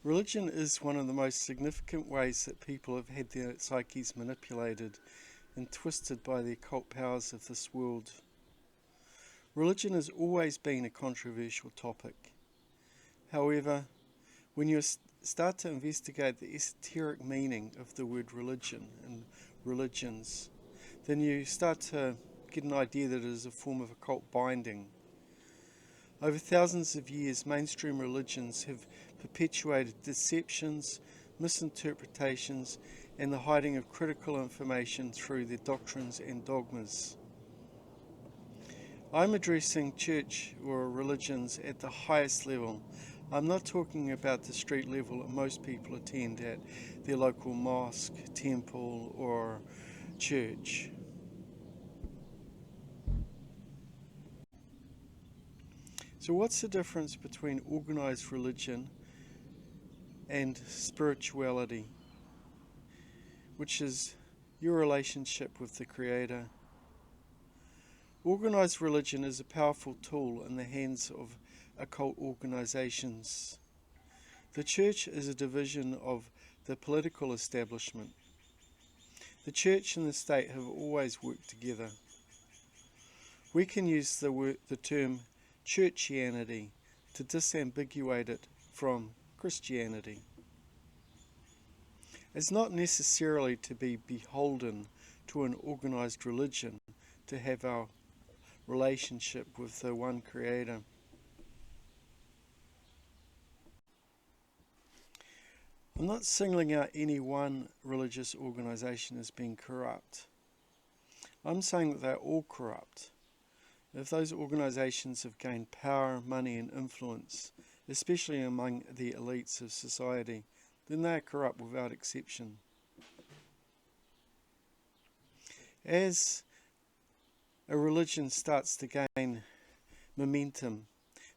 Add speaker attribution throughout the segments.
Speaker 1: Religion is one of the most significant ways that people have had their psyches manipulated and twisted by the occult powers of this world. Religion has always been a controversial topic. However, when you start to investigate the esoteric meaning of the word religion and religions, then you start to get an idea that it is a form of occult binding. Over thousands of years, mainstream religions have perpetuated deceptions, misinterpretations, and the hiding of critical information through their doctrines and dogmas. I'm addressing church or religions at the highest level. I'm not talking about the street level that most people attend at their local mosque, temple, or church. So what's the difference between organized religion and spirituality, which is your relationship with the Creator? Organized religion is a powerful tool in the hands of occult organizations. The church is a division of the political establishment. The church and the state have always worked together. We can use the term churchianity to disambiguate it from Christianity. It's not necessarily to be beholden to an organized religion to have our relationship with the one Creator. I'm not singling out any one religious organization as being corrupt. I'm saying that they're all corrupt. If those organizations have gained power, money and influence, especially among the elites of society, then they are corrupt without exception. As a religion starts to gain momentum,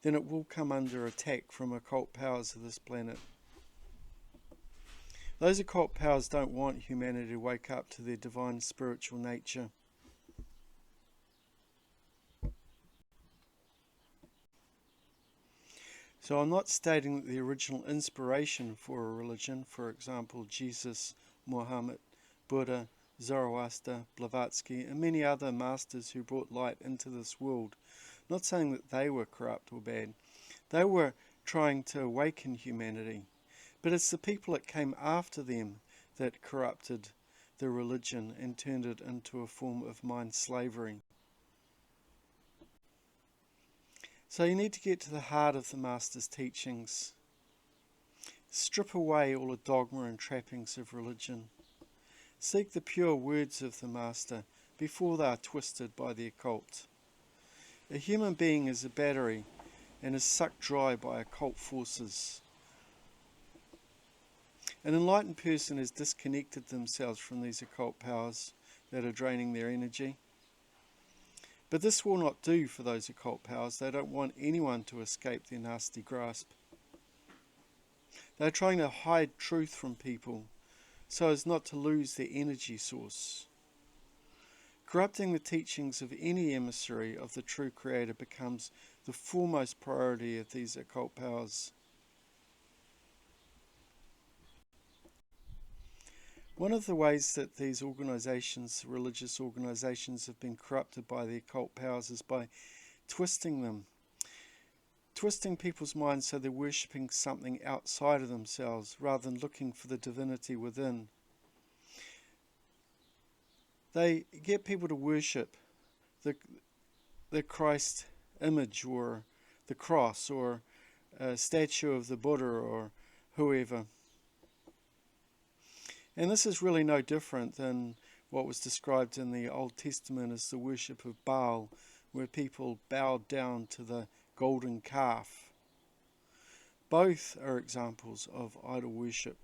Speaker 1: then it will come under attack from occult powers of this planet. Those occult powers don't want humanity to wake up to their divine spiritual nature. So I'm not stating that the original inspiration for a religion, for example Jesus, Muhammad, Buddha, Zoroaster, Blavatsky and many other masters who brought light into this world, not saying that they were corrupt or bad. They were trying to awaken humanity. But it's the people that came after them that corrupted the religion and turned it into a form of mind slavery. So you need to get to the heart of the Master's teachings. Strip away all the dogma and trappings of religion. Seek the pure words of the Master before they are twisted by the occult. A human being is a battery and is sucked dry by occult forces. An enlightened person has disconnected themselves from these occult powers that are draining their energy. But this will not do for those occult powers. They don't want anyone to escape their nasty grasp. They're trying to hide truth from people so as not to lose their energy source. Corrupting the teachings of any emissary of the true Creator becomes the foremost priority of these occult powers. One of the ways that these organizations, religious organizations, have been corrupted by the occult powers is by twisting them. Twisting people's minds so they're worshipping something outside of themselves rather than looking for the divinity within. They get people to worship the Christ image or the cross or a statue of the Buddha or whoever. And this is really no different than what was described in the Old Testament as the worship of Baal, where people bowed down to the golden calf. Both are examples of idol worship.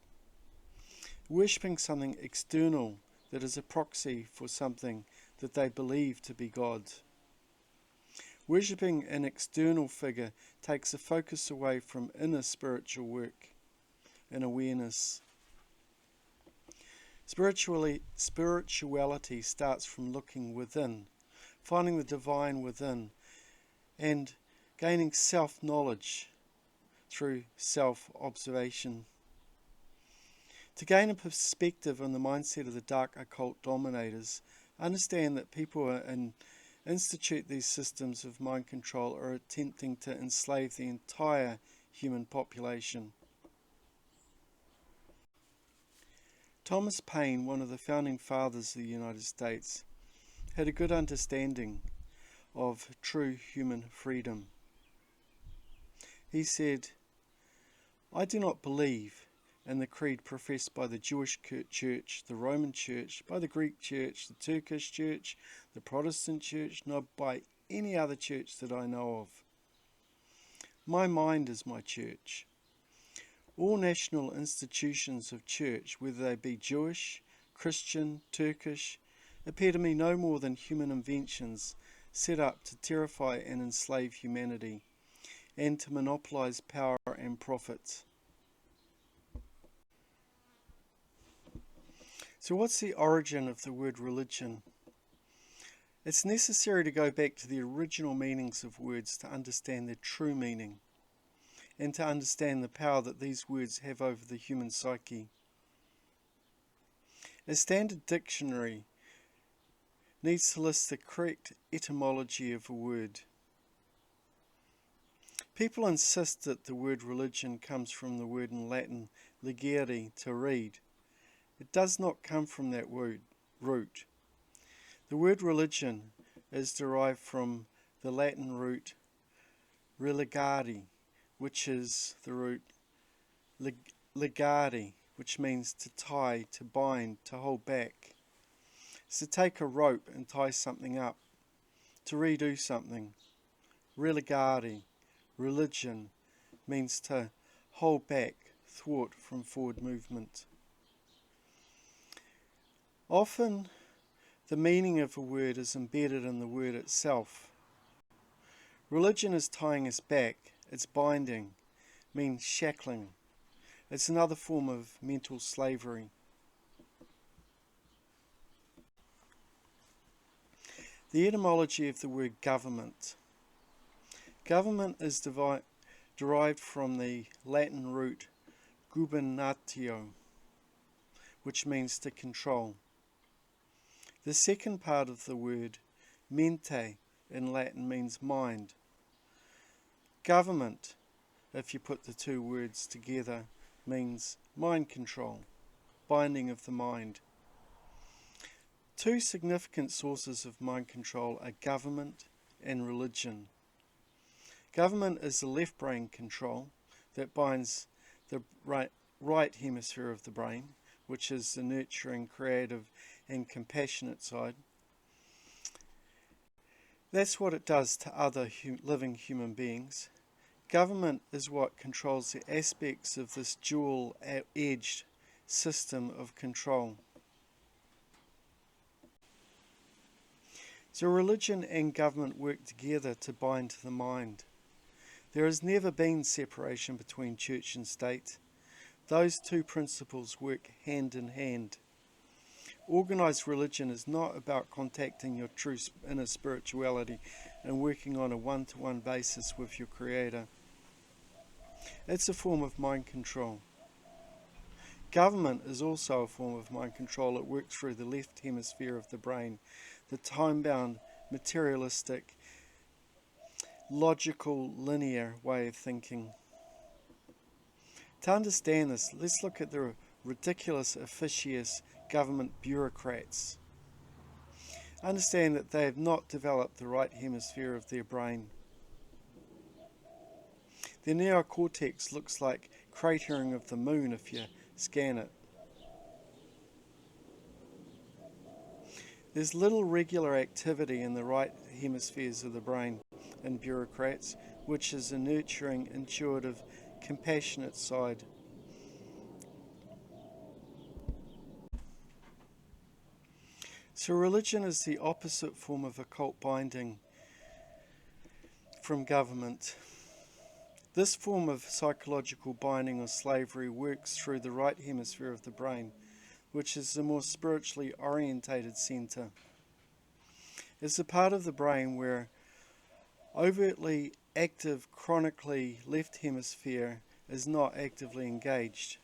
Speaker 1: Worshipping something external that is a proxy for something that they believe to be God. Worshipping an external figure takes the focus away from inner spiritual work and awareness. Spirituality starts from looking within, finding the divine within, and gaining self-knowledge through self-observation. To gain a perspective on the mindset of the dark occult dominators, understand that people institute these systems of mind control are attempting to enslave the entire human population. Thomas Paine, one of the founding fathers of the United States, had a good understanding of true human freedom. He said, "I do not believe in the creed professed by the Jewish Church, the Roman Church, by the Greek Church, the Turkish Church, the Protestant Church, nor by any other church that I know of. My mind is my church. All national institutions of church, whether they be Jewish, Christian, Turkish, appear to me no more than human inventions set up to terrify and enslave humanity, and to monopolize power and profit." So what's the origin of the word religion? It's necessary to go back to the original meanings of words to understand their true meaning, and to understand the power that these words have over the human psyche. A standard dictionary needs to list the correct etymology of a word. People insist that the word religion comes from the word in Latin ligare, to read. It does not come from that word root. The word religion is derived from the Latin root religare, which is the root ligare, which means to tie, to bind, to hold back. It's to take a rope and tie something up, to redo something. Religare, religion, means to hold back, thwart from forward movement. Often the meaning of a word is embedded in the word itself. Religion is tying us back, it's binding, means shackling. It's another form of mental slavery. The etymology of the word government. Government is derived from the Latin root gubernatio, which means to control. The second part of the word, mente, in Latin means mind. Government, if you put the two words together, means mind control, binding of the mind. Two significant sources of mind control are government and religion. Government is the left brain control that binds the right hemisphere of the brain, which is the nurturing, creative and compassionate side. That's what it does to other living human beings. Government is what controls the aspects of this dual-edged system of control. So religion and government work together to bind to the mind. There has never been separation between church and state. Those two principles work hand in hand. Organised religion is not about contacting your true inner spirituality and working on a one-to-one basis with your Creator. It's a form of mind control. Government is also a form of mind control. It works through the left hemisphere of the brain, the time-bound, materialistic, logical, linear way of thinking. To understand this, let's look at the ridiculous, officious government bureaucrats. Understand that they have not developed the right hemisphere of their brain. Their neocortex looks like cratering of the moon if you scan it. There's little regular activity in the right hemispheres of the brain in bureaucrats, which is a nurturing, intuitive, compassionate side. So religion is the opposite form of occult binding from government. This form of psychological binding or slavery works through the right hemisphere of the brain, which is the more spiritually orientated center. It's the part of the brain where overtly active, chronically left hemisphere is not actively engaged.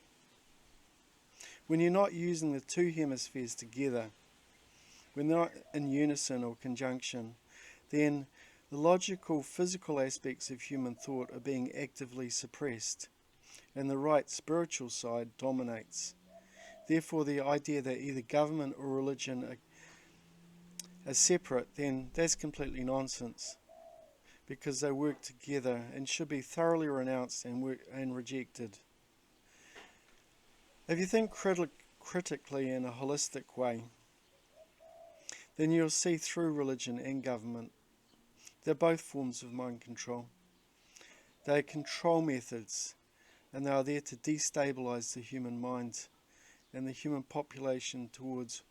Speaker 1: When you're not using the two hemispheres together, when they're not in unison or conjunction, then the logical, physical aspects of human thought are being actively suppressed, and the right spiritual side dominates. Therefore, the idea that either government or religion are separate, then that's completely nonsense, because they work together and should be thoroughly renounced and rejected. If you think critically in a holistic way, then you'll see through religion and government. They're both forms of mind control. They are control methods, and they are there to destabilize the human mind and the human population towards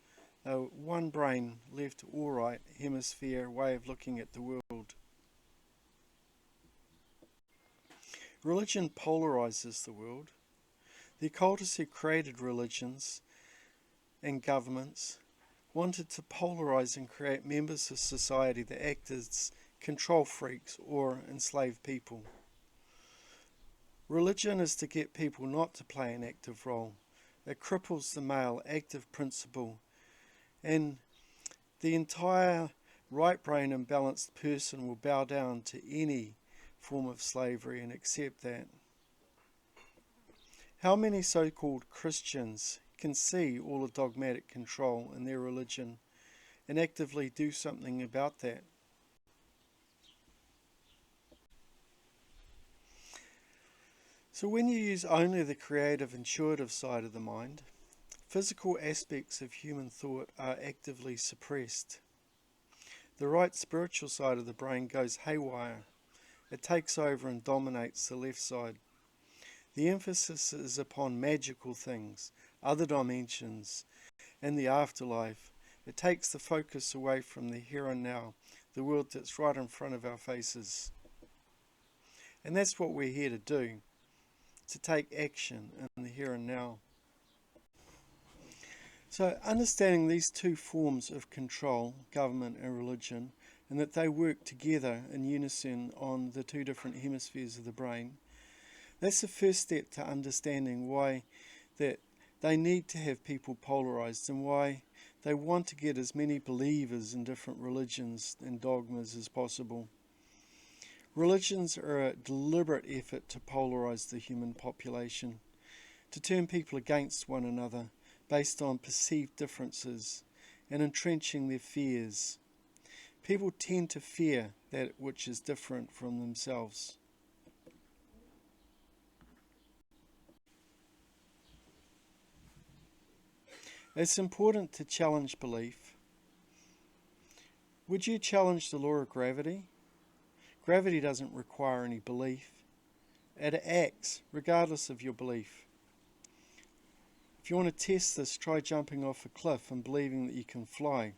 Speaker 1: a one brain, left or right hemisphere way of looking at the world. Religion polarizes the world. The occultists who created religions and governments wanted to polarize and create members of society that act as control freaks or enslaved people. Religion is to get people not to play an active role. It cripples the male active principle, and the entire right brain and balanced person will bow down to any form of slavery and accept that. How many so-called Christians can see all the dogmatic control in their religion and actively do something about that? So when you use only the creative, intuitive side of the mind, physical aspects of human thought are actively suppressed. The right spiritual side of the brain goes haywire. It takes over and dominates the left side. The emphasis is upon magical things, other dimensions, and the afterlife. It takes the focus away from the here and now, the world that's right in front of our faces. And that's what we're here to do, to take action in the here and now. So understanding these two forms of control, government and religion, and that they work together in unison on the two different hemispheres of the brain, that's the first step to understanding why that they need to have people polarized and why they want to get as many believers in different religions and dogmas as possible. Religions are a deliberate effort to polarize the human population, to turn people against one another based on perceived differences and entrenching their fears. People tend to fear that which is different from themselves. It's important to challenge belief. Would you challenge the law of gravity? Gravity doesn't require any belief. It acts regardless of your belief. If you want to test this, try jumping off a cliff and believing that you can fly.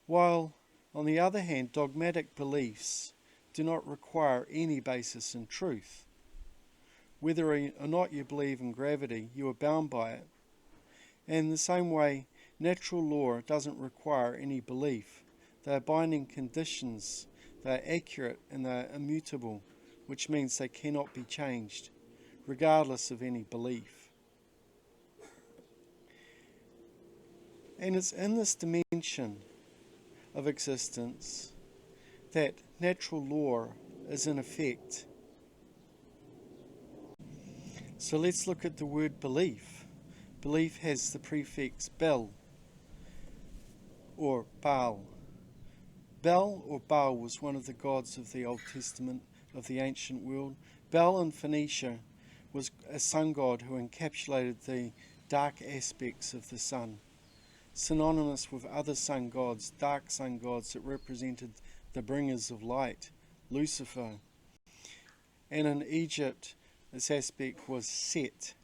Speaker 1: While, on the other hand, dogmatic beliefs do not require any basis in truth. Whether or not you believe in gravity, you are bound by it. And in the same way, natural law doesn't require any belief. They are binding conditions, they are accurate and they are immutable, which means they cannot be changed, regardless of any belief. And it's in this dimension of existence that natural law is in effect. So let's look at the word belief. Belief has the prefix Bel or Baal. Bel or Baal was one of the gods of the Old Testament of the ancient world. Bel in Phoenicia was a sun god who encapsulated the dark aspects of the sun, synonymous with other sun gods, dark sun gods that represented the bringers of light, Lucifer. And in Egypt, this aspect was Set,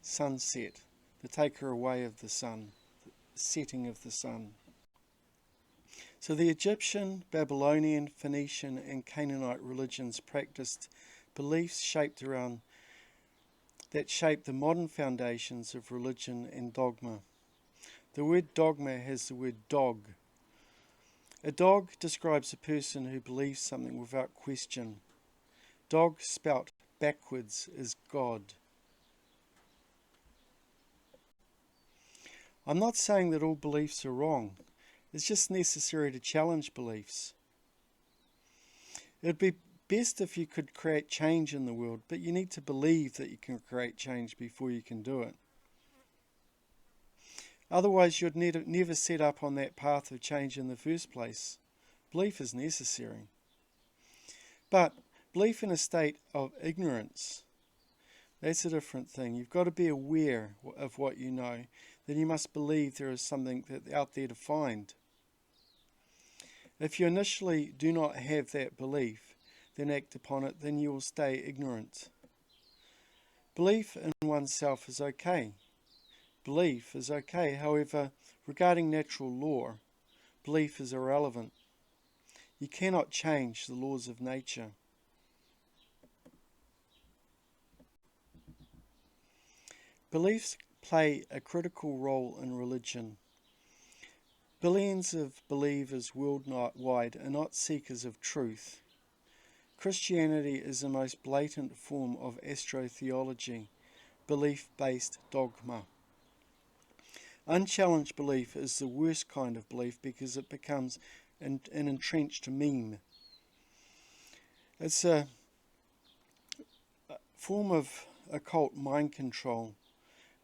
Speaker 1: sunset, the taker away of the sun, the setting of the sun. So the Egyptian, Babylonian, Phoenician and Canaanite religions practiced beliefs shaped the modern foundations of religion and dogma. The word dogma has the word dog, A dog describes a person who believes something without question. Dog spelt backwards is God. I'm not saying that all beliefs are wrong. It's just necessary to challenge beliefs. It'd be best if you could create change in the world, but you need to believe that you can create change before you can do it. Otherwise, you'd never set up on that path of change in the first place. Belief is necessary. But belief in a state of ignorance, that's a different thing. You've got to be aware of what you know. Then you must believe there is something out there to find. If you initially do not have that belief, then act upon it, then you will stay ignorant. Belief in oneself is okay. Belief is okay. However, regarding natural law, belief is irrelevant. You cannot change the laws of nature. Beliefs play a critical role in religion. Billions of believers worldwide are not seekers of truth. Christianity is the most blatant form of astrotheology, belief-based dogma. Unchallenged belief is the worst kind of belief because it becomes an entrenched meme. It's a form of occult mind control,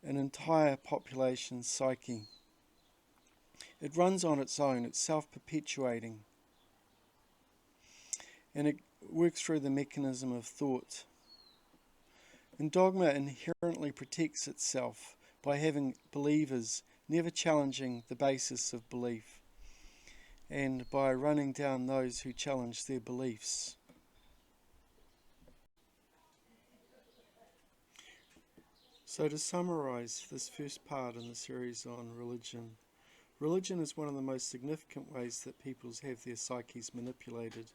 Speaker 1: an entire population's psyche. It runs on its own, it's self-perpetuating, and it works through the mechanism of thought. And dogma inherently protects itself by having believers never challenging the basis of belief, and by running down those who challenge their beliefs. So to summarize this first part in the series on religion, religion is one of the most significant ways that peoples have their psyches manipulated.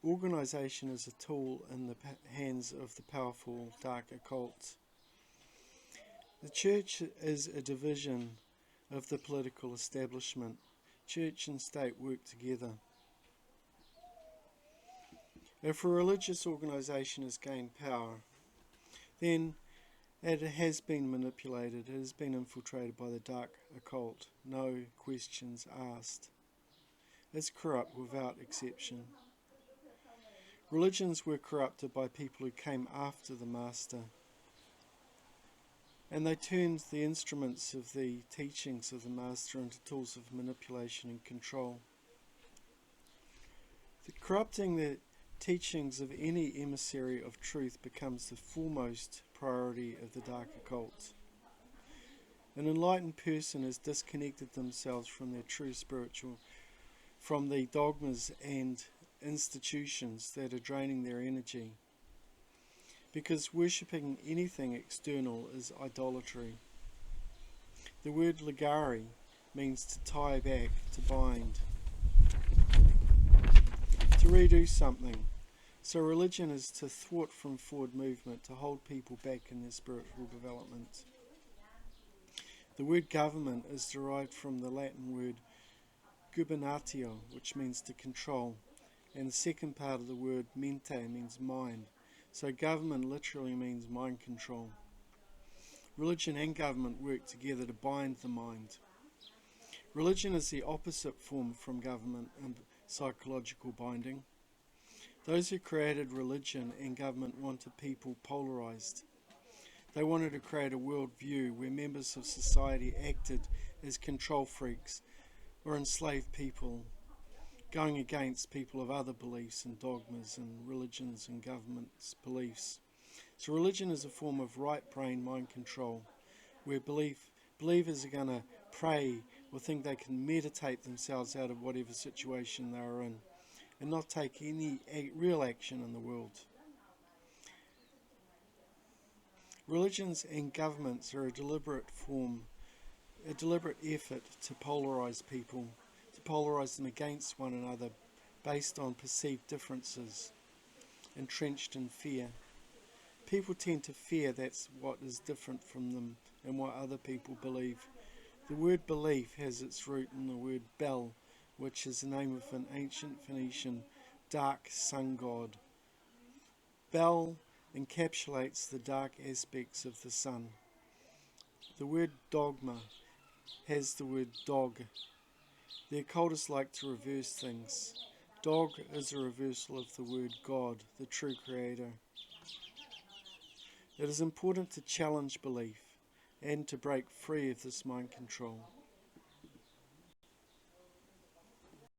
Speaker 1: Organisation is a tool in the hands of the powerful dark occult. The church is a division of the political establishment. Church and state work together. If a religious organisation has gained power, then it has been manipulated, it has been infiltrated by the dark occult. No questions asked. It's corrupt without exception. Religions were corrupted by people who came after the master, and they turned the instruments of the teachings of the master into tools of manipulation and control. Corrupting the teachings of any emissary of truth becomes the foremost priority of the dark occult. An enlightened person has disconnected themselves from their true spiritual, from the dogmas and institutions that are draining their energy. Because worshipping anything external is idolatry. The word ligare means to tie back, to bind, to redo something. So religion is to thwart from forward movement, to hold people back in their spiritual development. The word government is derived from the Latin word gubernatio, which means to control, and the second part of the word mente means mind. So government literally means mind control. Religion and government work together to bind the mind. Religion is the opposite form from government and psychological binding. Those who created religion and government wanted people polarized. They wanted to create a world view where members of society acted as control freaks or enslaved people, going against people of other beliefs and dogmas and religions and governments' beliefs. So religion is a form of right brain mind control, where believers are going to pray or think they can meditate themselves out of whatever situation they are in, and not take any real action in the world. Religions and governments are a deliberate effort to polarize people, to polarize them against one another based on perceived differences, entrenched in fear. People tend to fear that's what is different from them and what other people believe. The word belief has its root in the word bel, which is the name of an ancient Phoenician dark sun god. Bel encapsulates the dark aspects of the sun. The word dogma has the word dog. The occultists like to reverse things. Dog is a reversal of the word God, the true creator. It is important to challenge belief and to break free of this mind control.